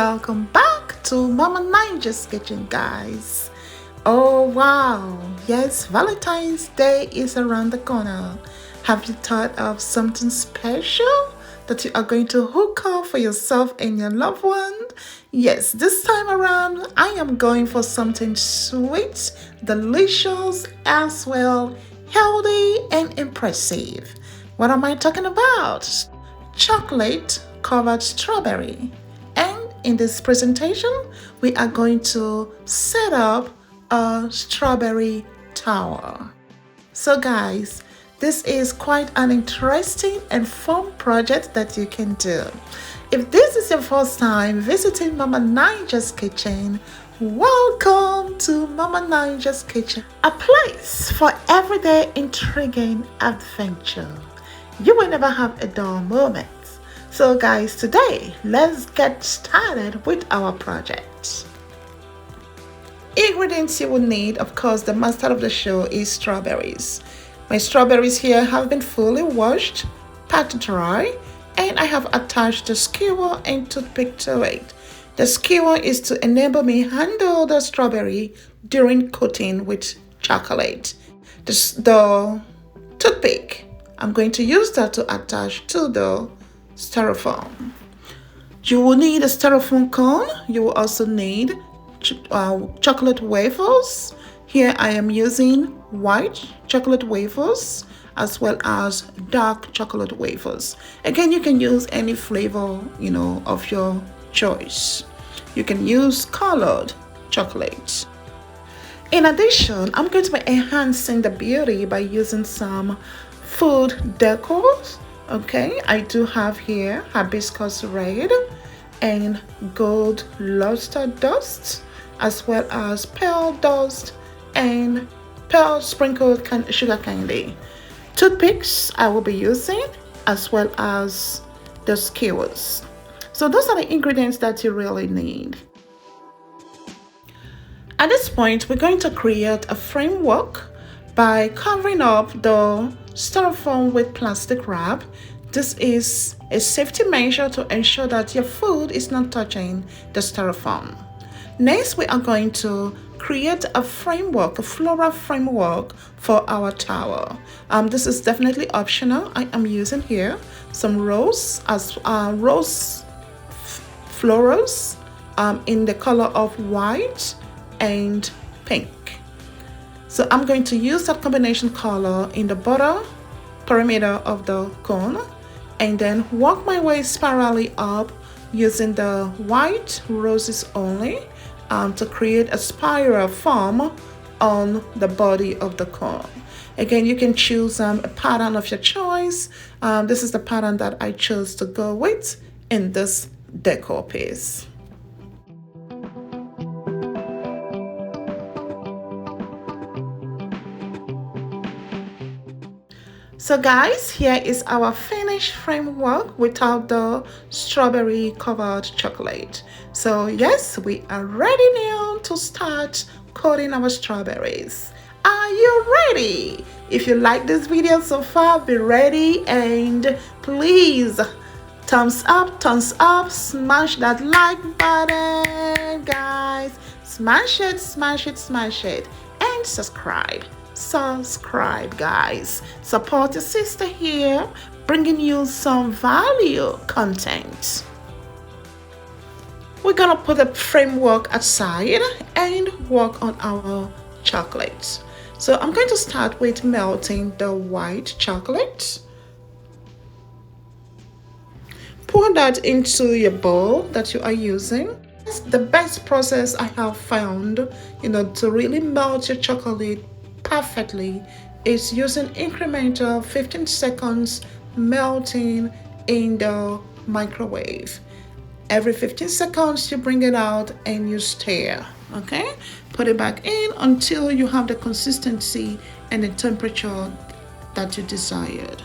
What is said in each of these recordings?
welcome back to Mama Ninja's Kitchen, guys. Oh wow, yes, Valentine's Day is around the corner. Have you thought of something special that you are going to hook up for yourself and your loved one? Yes, this time around I am going for something sweet, delicious, as well healthy and impressive. What am I talking about? Chocolate covered strawberry. And in this presentation, we are going to set up a strawberry tower. So guys, this is quite an interesting and fun project that you can do. If this is your first time visiting Mama Ninja's Kitchen, welcome to Mama Ninja's Kitchen, a place for everyday intriguing adventure. You will never have a dull moment. So guys, today let's get started with our project. Ingredients you will need, of course, the master of the show is strawberries. My strawberries here have been fully washed, packed dry, and I have attached the skewer and toothpick to it. The skewer is to enable me handle the strawberry during coating with chocolate. The toothpick, I'm going to use that to attach to the styrofoam. You will need a styrofoam cone. You will also need chocolate wafers. Here I am using white chocolate wafers as well as dark chocolate wafers. Again, you can use any flavor, of your choice. You can use colored chocolate. In addition, I'm going to be enhancing the beauty by using some food decors. Okay, I do have here hibiscus red and gold lobster dust, as well as pearl dust and pearl sprinkled sugar candy. Toothpicks I will be using, as well as the skewers. So those are the ingredients that you really need. At this point, we're going to create a framework by covering up the styrofoam with plastic wrap. This is a safety measure to ensure that your food is not touching the styrofoam. Next, we are going to create a framework, a floral framework for our tower. This is definitely optional. I am using here some rose florals in the color of white and pink. So I'm going to use that combination color in the border perimeter of the cone and then work my way spirally up using the white roses only to create a spiral form on the body of the cone. Again, you can choose a pattern of your choice. This is the pattern that I chose to go with in this decor piece. So guys, here is our finished framework without the strawberry covered chocolate. So yes, we are ready now to start coating our strawberries. Are you ready? If you like this video so far, be ready and please thumbs up, smash that like button, guys. Smash it, and subscribe, guys. Support your sister here, bringing you some value content. We're gonna put the framework aside and work on our chocolate. So I'm going to start with melting the white chocolate. Pour that into your bowl that you are using. It's the best process I have found, to really melt your chocolate perfectly is using incremental 15 seconds melting in the microwave. Every 15 seconds you bring it out and you stir. Okay, put it back in until you have the consistency and the temperature that you desired.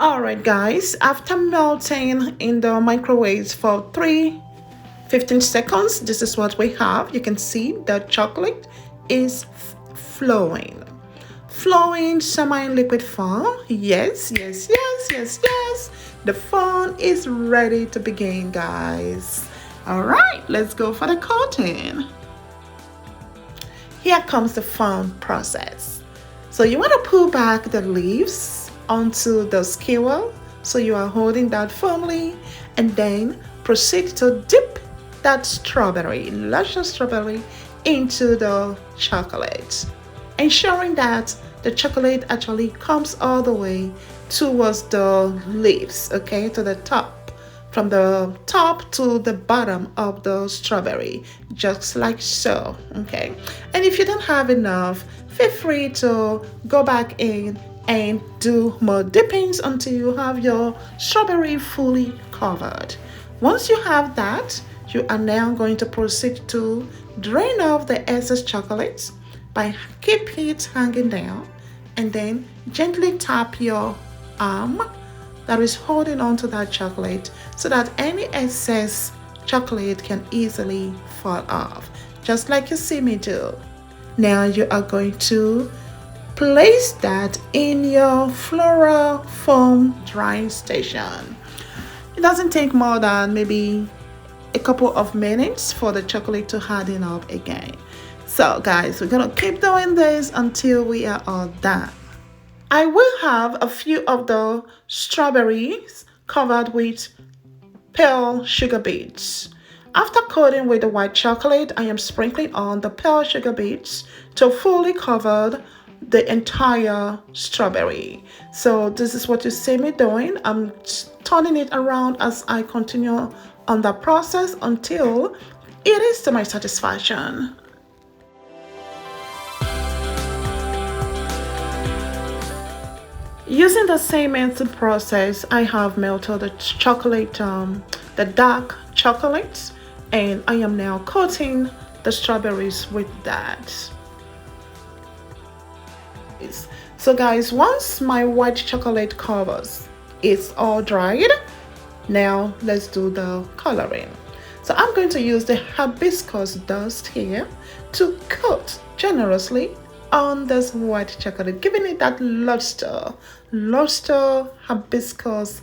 Alright guys, after melting in the microwave for 15 seconds, this is what we have. You can see the chocolate is flowing semi-liquid form. Yes. The fun is ready to begin, guys. All right, let's go for the coating. Here comes the fun process. So you want to pull back the leaves onto the skewer, so you are holding that firmly, and then proceed to dip that luscious strawberry, into the chocolate, ensuring that the chocolate actually comes all the way towards the leaves, okay, to the top, from the top to the bottom of the strawberry, just like so, okay. And if you don't have enough, feel free to go back in and do more dippings until you have your strawberry fully covered. Once you have that, you are now going to proceed to drain off the excess chocolate by keep it hanging down, and then gently tap your arm that is holding on to that chocolate so that any excess chocolate can easily fall off, just like you see me do. Now you are going to place that in your floral foam drying station. It doesn't take more than maybe a couple of minutes for the chocolate to harden up again. So guys, we're gonna keep doing this until we are all done. I will have a few of the strawberries covered with pearl sugar beads. After coating with the white chocolate, I am sprinkling on the pearl sugar beads to fully cover the entire strawberry. So this is what you see me doing. I'm turning it around as I continue on the process until it is to my satisfaction. Using the same method process, I have melted the chocolate, the dark chocolate, and I am now coating the strawberries with that. So guys, once my white chocolate covers is all dried, now let's do the coloring. So I'm going to use the hibiscus dust here to coat generously on this white chocolate, giving it that luster hibiscus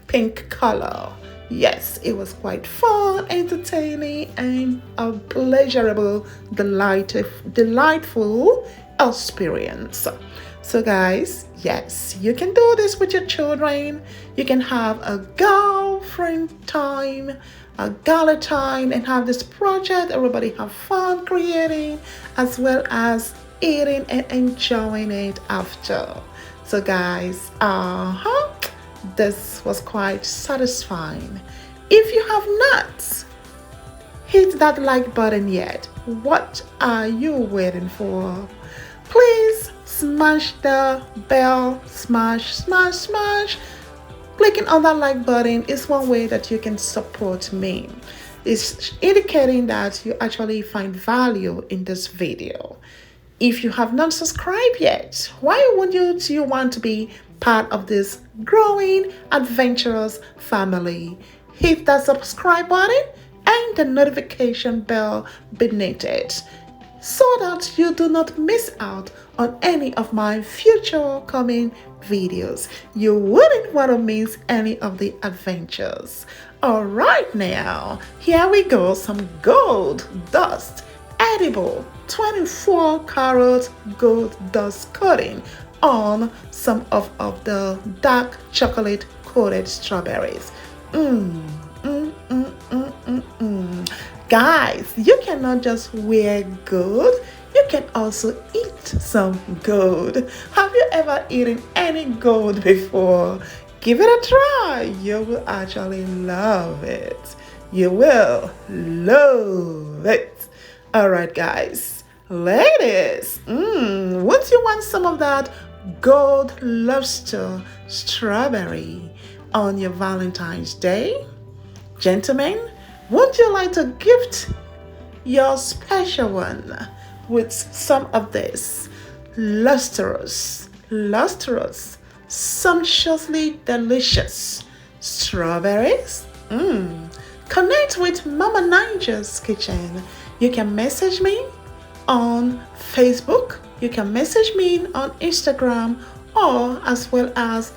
pink color. Yes, it was quite fun, entertaining, and a pleasurable, delightful experience. So guys, yes, you can do this with your children. You can have a girlfriend time, a gala time, and have this project. Everybody have fun creating, as well as eating and enjoying it after. So guys, this was quite satisfying. If you have not hit that like button yet, what are you waiting for? Please smash the bell, smash. Clicking on that like button is one way that you can support me. It's indicating that you actually find value in this video. If you have not subscribed yet, why would you want to be part of this growing adventurous family? Hit that subscribe button and the notification bell beneath it, so that you do not miss out on any of my future coming videos. You wouldn't want to miss any of the adventures. All right, now here we go. Some gold dust, edible 24 karat gold dust coating on some of the dark chocolate coated strawberries. Guys, you cannot just wear gold, you can also eat some gold. Have you ever eaten any gold before? Give it a try. You will actually love it. You will love it. All right, guys, ladies, once you want some of that gold lobster strawberry on your Valentine's Day, gentlemen, would you like to gift your special one with some of this lustrous sumptuously delicious strawberries. Connect with Mama Ninja's Kitchen. You can message me on Facebook, you can message me on Instagram, or as well as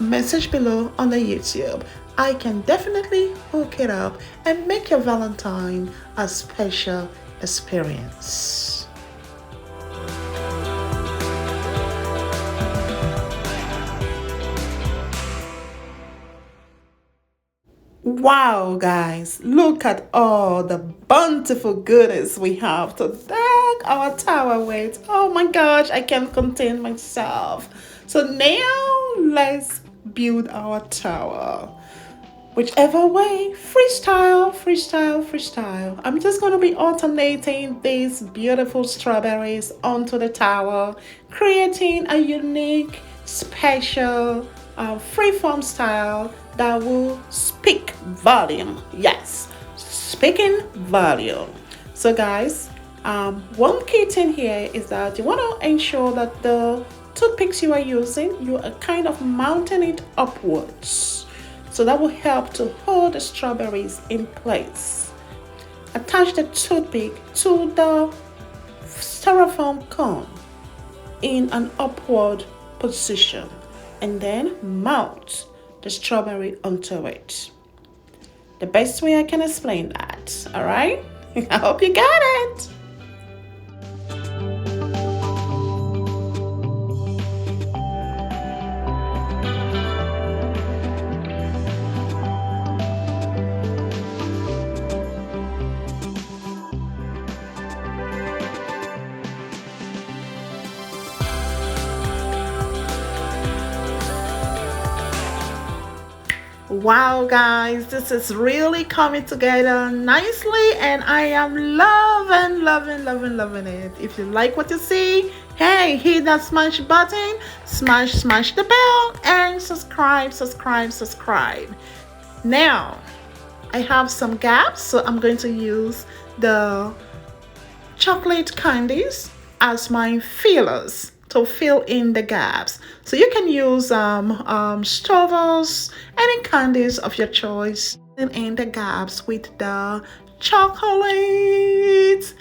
message below on the YouTube. I can definitely hook it up and make your Valentine a special experience. Wow, guys, look at all the bountiful goodies we have to deck our tower with. Oh my gosh, I can't contain myself. So now let's build our tower. Whichever way, freestyle, freestyle, freestyle. I'm just going to be alternating these beautiful strawberries onto the tower, creating a unique, special, freeform style that will speak volume. Yes, speaking volume. So guys, one key thing here is that you want to ensure that the toothpicks you are using, you are kind of mounting it upwards. So that will help to hold the strawberries in place. Attach the toothpick to the styrofoam cone in an upward position and then mount the strawberry onto it. The best way I can explain that, all right? I hope you got it. Wow, guys, this is really coming together nicely and I am loving it. If you like what you see, hey, hit that smash button, smash the bell, and subscribe. Now I have some gaps, so I'm going to use the chocolate candies as my fillers to fill in the gaps. So you can use Stovers, any candies of your choice, and in the gaps with the chocolate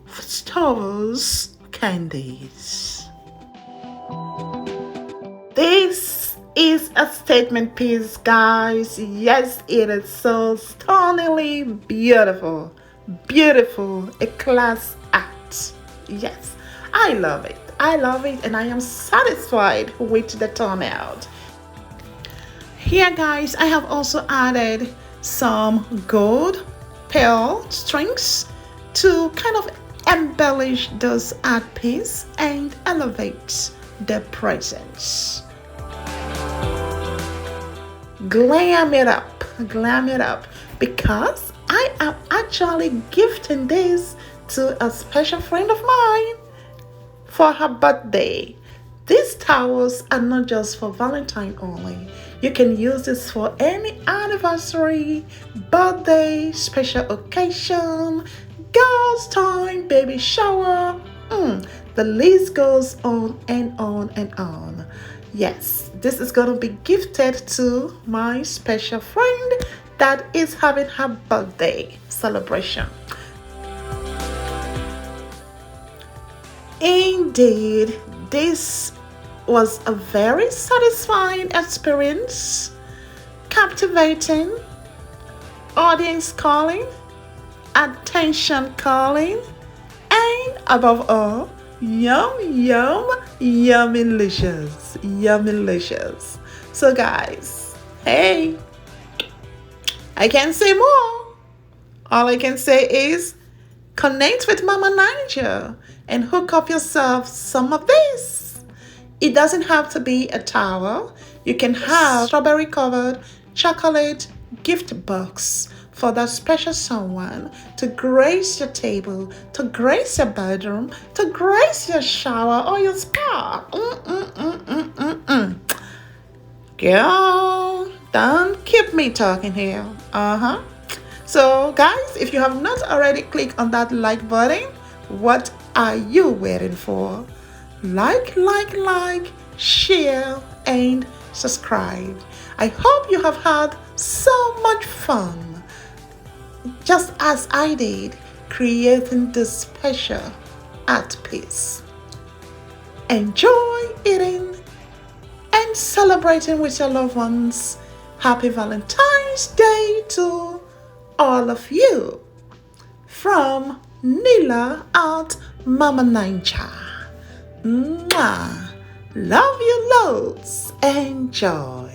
Stovers candies. This is a statement piece, guys. Yes, it is so stunningly beautiful, a class act. Yes, I love it and I am satisfied with the turnout. Here, guys, I have also added some gold pearl strings to kind of embellish those art pieces and elevate the presence. Glam it up because I am actually gifting this to a special friend of mine for her birthday. These towels are not just for Valentine only. You can use this for any anniversary, birthday, special occasion, girls' time, baby shower. The list goes on and on and on. Yes, this is going to be gifted to my special friend that is having her birthday celebration. Indeed, this was a very satisfying experience, captivating, audience calling, attention calling, and above all, yummylicious. So guys, hey, I can't say more. All I can say is connect with Mama Ninja and hook up yourself some of this. It doesn't have to be a towel. You can have strawberry covered chocolate gift box for that special someone to grace your table, to grace your bedroom, to grace your shower or your spa. Girl, don't keep me talking here. So guys, if you have not already clicked on that like button, what are you waiting for? Like, share, and subscribe. I hope you have had so much fun, just as I did, creating this special art piece. Enjoy eating and celebrating with your loved ones. Happy Valentine's Day to all of you. From Nila at Mama Ninja. Mwah. Love you loads. Enjoy.